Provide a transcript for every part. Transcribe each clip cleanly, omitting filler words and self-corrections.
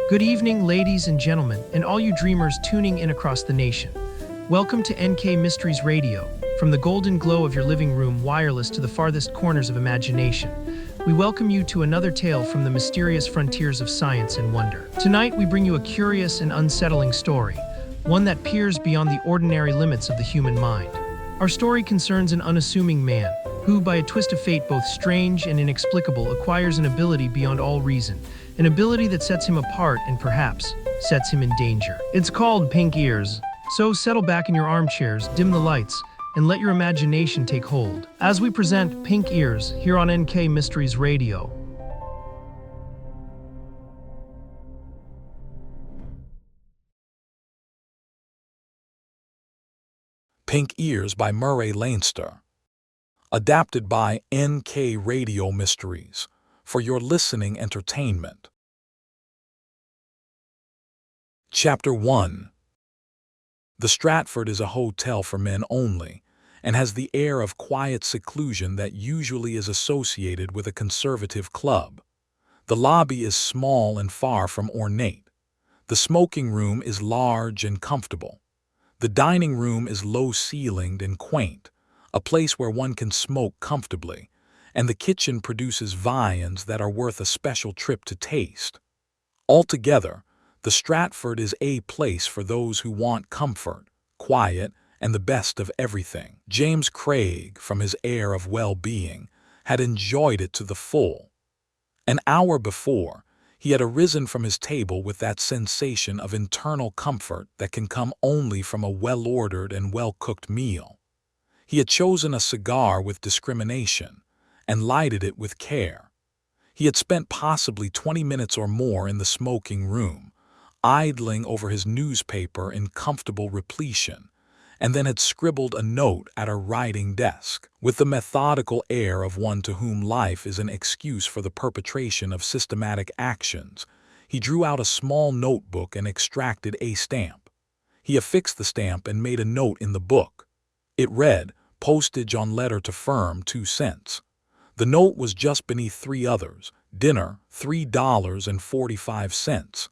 Good evening, ladies and gentlemen, and all you dreamers tuning in across the nation. Welcome to NK Mysteries Radio, from the golden glow of your living room wireless to the farthest corners of imagination. We welcome you to another tale from the mysterious frontiers of science and wonder. Tonight, we bring you a curious and unsettling story, one that peers beyond the ordinary limits of the human mind. Our story concerns an unassuming man who, by a twist of fate both strange and inexplicable, acquires an ability beyond all reason, an ability that sets him apart and perhaps sets him in danger. It's called pink ears. So settle back in your armchairs, dim the lights, and let your imagination take hold as we present Pink Ears here on NK Mysteries Radio. Pink Ears by Leinster. Adapted by NK Radio Mysteries for your listening entertainment. Chapter 1. The Stratford is a hotel for men only, and has the air of quiet seclusion that usually is associated with a conservative club. The lobby is small and far from ornate. The smoking room is large and comfortable. The dining room is low-ceilinged and quaint, a place where one can smoke comfortably, and the kitchen produces viands that are worth a special trip to taste. Altogether, the Stratford is a place for those who want comfort, quiet, and the best of everything. James Craig, from his air of well-being, had enjoyed it to the full. An hour before, he had arisen from his table with that sensation of internal comfort that can come only from a well-ordered and well-cooked meal. He had chosen a cigar with discrimination and lighted it with care. He had spent possibly 20 minutes or more in the smoking room, idling over his newspaper in comfortable repletion, and then had scribbled a note at a writing desk. With the methodical air of one to whom life is an excuse for the perpetration of systematic actions, he drew out a small notebook and extracted a stamp. He affixed the stamp and made a note in the book. It read, "Postage on letter to firm, 2 cents." The note was just beneath 3 others. Dinner, $3.45.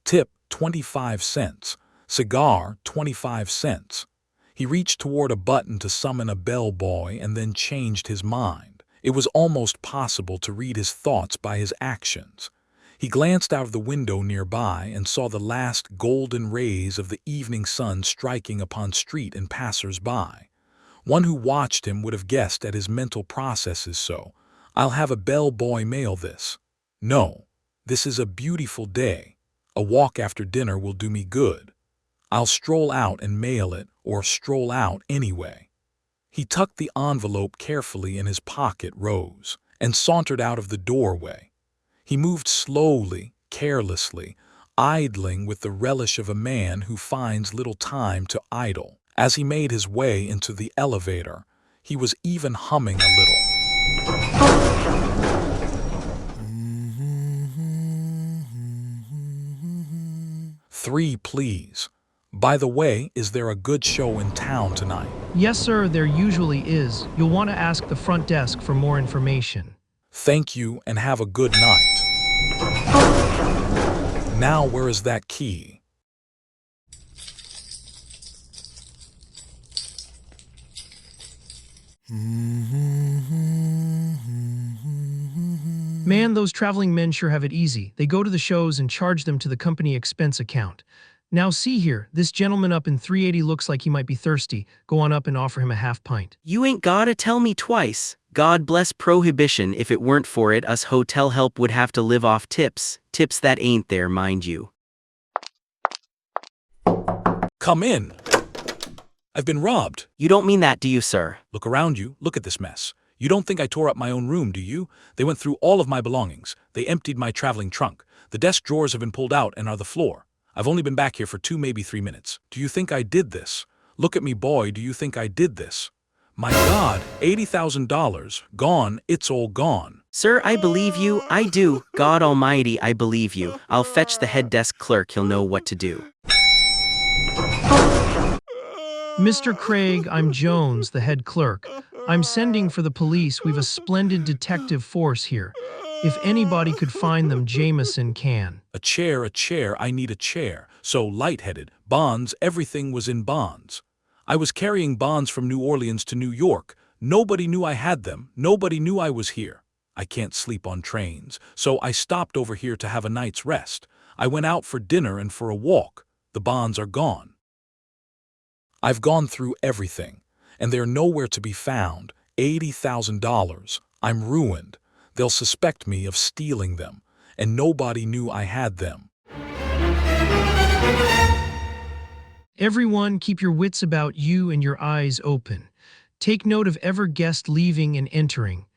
Tip, 25 cents. Cigar, 25 cents. He reached toward a button to summon a bellboy and then changed his mind. It was almost possible to read his thoughts by his actions. He glanced out of the window nearby and saw the last golden rays of the evening sun striking upon street and passers-by. One who watched him would have guessed at his mental processes. So, I'll have a bellboy mail this. No, this is a beautiful day. A walk after dinner will do me good. I'll stroll out and mail it, or stroll out anyway. He tucked the envelope carefully in his pocket, rose, and sauntered out of the doorway. He moved slowly, carelessly, idling with the relish of a man who finds little time to idle. As he made his way into the elevator, he was even humming a little. 3, please. By the way, is there a good show in town tonight? Yes, sir, there usually is. You'll want to ask the front desk for more information. Thank you, and have a good night. Now, where is that key? Man, those traveling men sure have it easy. They go to the shows and charge them to the company expense account. Now see here, this gentleman up in 380 looks like he might be thirsty. Go on up and offer him a half pint. You ain't gotta tell me twice. God bless prohibition. If it weren't for it, us hotel help would have to live off tips. Tips that ain't there, mind you. Come in. I've been robbed. You don't mean that, do you, sir? Look around you. Look at this mess. You don't think I tore up my own room, do you? They went through all of my belongings. They emptied my traveling trunk. The desk drawers have been pulled out and are the floor. I've only been back here for 2, maybe 3 minutes. Do you think I did this? Look at me, boy. Do you think I did this? My God, $80,000. Gone. It's all gone. Sir, I believe you. I do. God Almighty, I believe you. I'll fetch the head desk clerk. He'll know what to do. Mr. Craig, I'm Jones, the head clerk. I'm sending for the police. We've a splendid detective force here. If anybody could find them, Jameson can. A chair, I need a chair. So lightheaded, bonds, everything was in bonds. I was carrying bonds from New Orleans to New York. Nobody knew I had them. Nobody knew I was here. I can't sleep on trains, so I stopped over here to have a night's rest. I went out for dinner and for a walk. The bonds are gone. I've gone through everything, and they're nowhere to be found. $80,000. I'm ruined. They'll suspect me of stealing them, and nobody knew I had them. Everyone, keep your wits about you and your eyes open. Take note of every guest leaving and entering.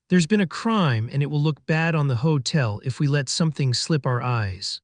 There's been a crime, and it will look bad on the hotel if we let something slip our eyes.